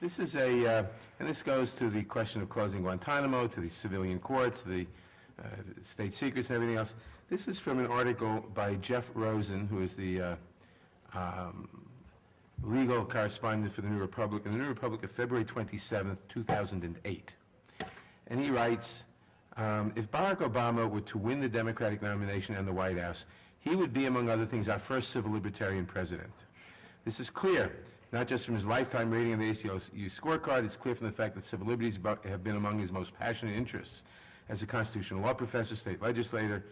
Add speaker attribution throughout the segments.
Speaker 1: This is and this goes to the question of closing Guantanamo, to the civilian courts, the state secrets and everything else. This is from an article by Jeff Rosen, who is the legal correspondent for the New Republic, in the New Republic of February 27th, 2008. And he writes, if Barack Obama were to win the Democratic nomination and the White House, he would be, among other things, our first civil libertarian president. This is clear, not just from his lifetime rating on the ACLU scorecard, it's clear from the fact that civil liberties have been among his most passionate interests. As a constitutional law professor, state legislator,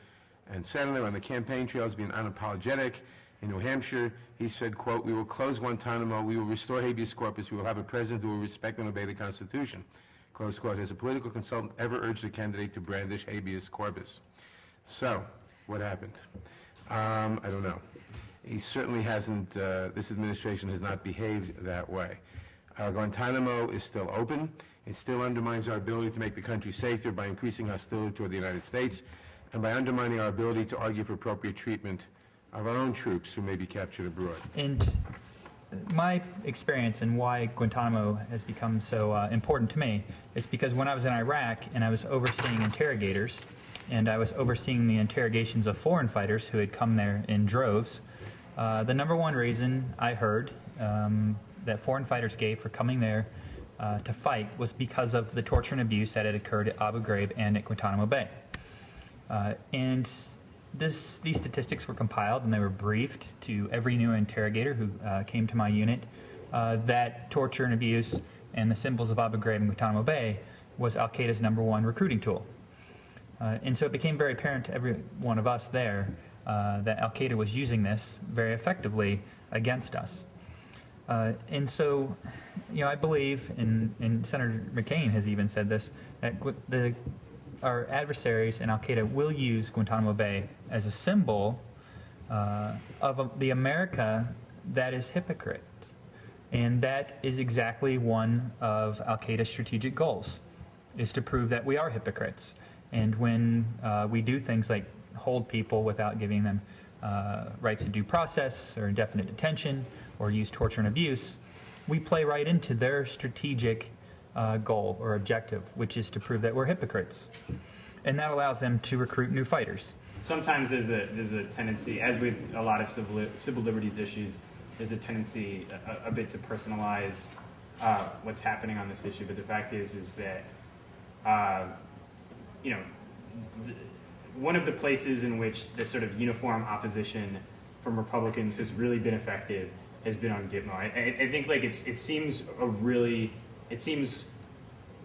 Speaker 1: and senator on the campaign trail, has been unapologetic. In New Hampshire, he said, quote, "We will close Guantanamo, we will restore habeas corpus, we will have a president who will respect and obey the Constitution." Close quote. Has a political consultant ever urged a candidate to brandish habeas corpus? So, what happened? I don't know. He certainly hasn't, this administration has not behaved that way. Guantanamo is still open. It still undermines our ability to make the country safer by increasing hostility toward the United States and by undermining our ability to argue for appropriate treatment of our own troops who may be captured abroad.
Speaker 2: And my experience and why Guantanamo has become so important to me is because when I was in Iraq and I was overseeing interrogators, and I was overseeing the interrogations of foreign fighters who had come there in droves, the number one reason I heard that foreign fighters gave for coming there to fight was because of the torture and abuse that had occurred at Abu Ghraib and at Guantanamo Bay. And these statistics were compiled and they were briefed to every new interrogator who came to my unit that torture and abuse and the symbols of Abu Ghraib and Guantanamo Bay was Al-Qaeda's #1 recruiting tool. And so it became very apparent to every one of us there that Al-Qaeda was using this very effectively against us. And so, you know, I believe, and Senator McCain has even said this, that our adversaries and Al-Qaeda will use Guantanamo Bay as a symbol of the America that is hypocrite. And that is exactly one of Al-Qaeda's strategic goals, is to prove that we are hypocrites. And when we do things like hold people without giving them rights to due process or indefinite detention or use torture and abuse, we play right into their strategic goal or objective, which is to prove that we're hypocrites. And that allows them to recruit new fighters.
Speaker 3: Sometimes there's a tendency, as with a lot of civil liberties issues, there's a tendency a bit to personalize what's happening on this issue. But the fact is that you know, one of the places in which the sort of uniform opposition from Republicans has really been effective has been on Gitmo. I think like it seems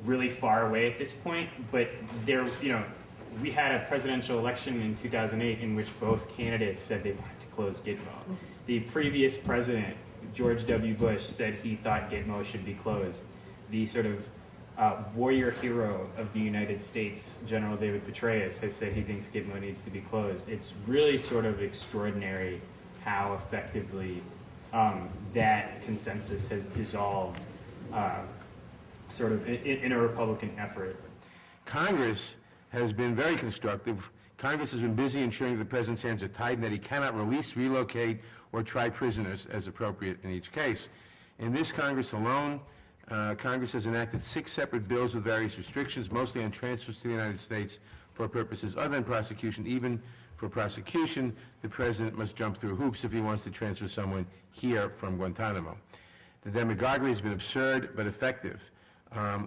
Speaker 3: really far away at this point, but there, you know, we had a presidential election in 2008 in which both candidates said they wanted to close Gitmo. The previous president, George W. Bush, said he thought Gitmo should be closed. The sort of warrior hero of the United States, General David Petraeus, has said he thinks Gitmo needs to be closed. It's really sort of extraordinary how effectively that consensus has dissolved sort of in a Republican effort.
Speaker 1: Congress has been very constructive. Congress has been busy ensuring the president's hands are tied and that he cannot release, relocate, or try prisoners as appropriate in each case. In this Congress alone, Congress has enacted 6 separate bills with various restrictions, mostly on transfers to the United States for purposes other than prosecution. Even for prosecution, the president must jump through hoops if he wants to transfer someone here from Guantanamo. The demagoguery has been absurd but effective.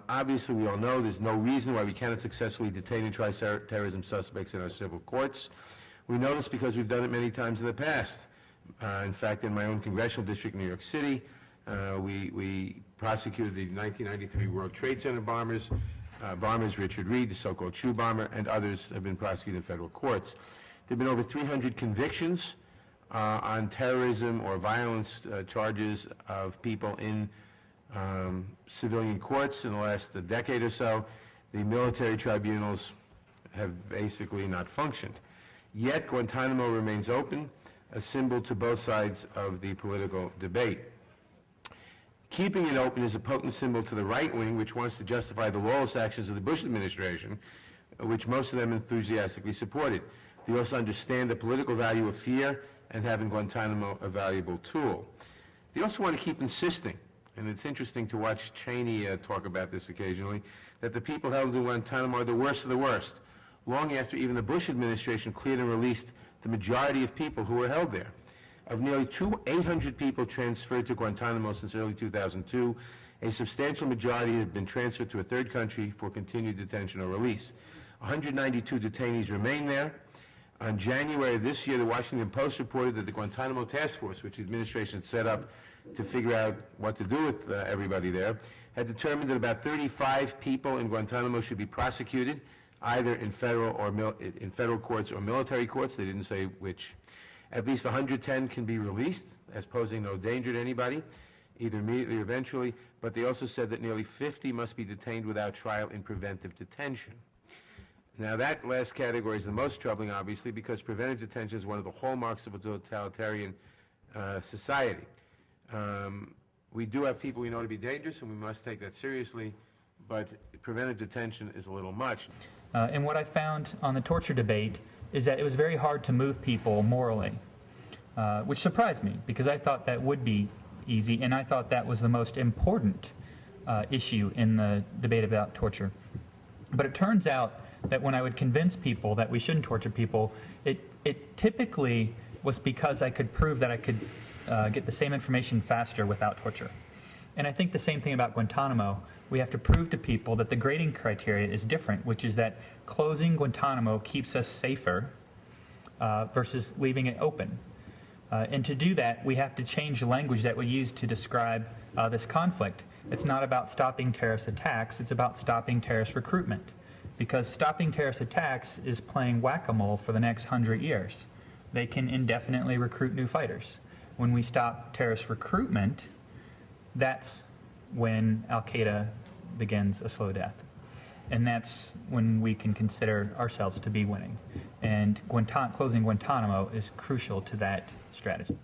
Speaker 1: Obviously, we all know there's no reason why we cannot successfully detain and try terrorism suspects in our civil courts. We know this because we've done it many times in the past. In fact, in my own congressional district in New York City, we prosecuted the 1993 World Trade Center bombers, Richard Reed, the so-called shoe bomber, and others have been prosecuted in federal courts. There have been over 300 convictions on terrorism or violence charges of people in civilian courts in the last decade or so. The military tribunals have basically not functioned. Yet Guantanamo remains open, a symbol to both sides of the political debate. Keeping it open is a potent symbol to the right wing, which wants to justify the lawless actions of the Bush administration, which most of them enthusiastically supported. They also understand the political value of fear and having Guantanamo a valuable tool. They also want to keep insisting, and it's interesting to watch Cheney talk about this occasionally, that the people held in Guantanamo are the worst of the worst, long after even the Bush administration cleared and released the majority of people who were held there. Of nearly 800 people transferred to Guantanamo since early 2002, a substantial majority have been transferred to a third country for continued detention or release. 192 detainees remain there. On January of this year, the Washington Post reported that the Guantanamo Task Force, which the administration set up to figure out what to do with everybody there, had determined that about 35 people in Guantanamo should be prosecuted, either in federal courts or military courts. They didn't say which. At least 110 can be released as posing no danger to anybody, either immediately or eventually, but they also said that nearly 50 must be detained without trial in preventive detention. Now, that last category is the most troubling, obviously, because preventive detention is one of the hallmarks of a totalitarian society. We do have people we know to be dangerous, and we must take that seriously, but preventive detention is a little much.
Speaker 2: And what I found on the torture debate is that it was very hard to move people morally, which surprised me, because I thought that would be easy, and I thought that was the most important issue in the debate about torture. But it turns out that when I would convince people that we shouldn't torture people, it typically was because I could prove that I could get the same information faster without torture. And I think the same thing about Guantanamo. We have to prove to people that the grading criteria is different, which is that closing Guantanamo keeps us safer versus leaving it open. And to do that, we have to change the language that we use to describe this conflict. It's not about stopping terrorist attacks, it's about stopping terrorist recruitment. Because stopping terrorist attacks is playing whack-a-mole for the next 100 years. They can indefinitely recruit new fighters. When we stop terrorist recruitment, that's when Al-Qaeda begins a slow death. And that's when we can consider ourselves to be winning. And closing Guantanamo is crucial to that strategy.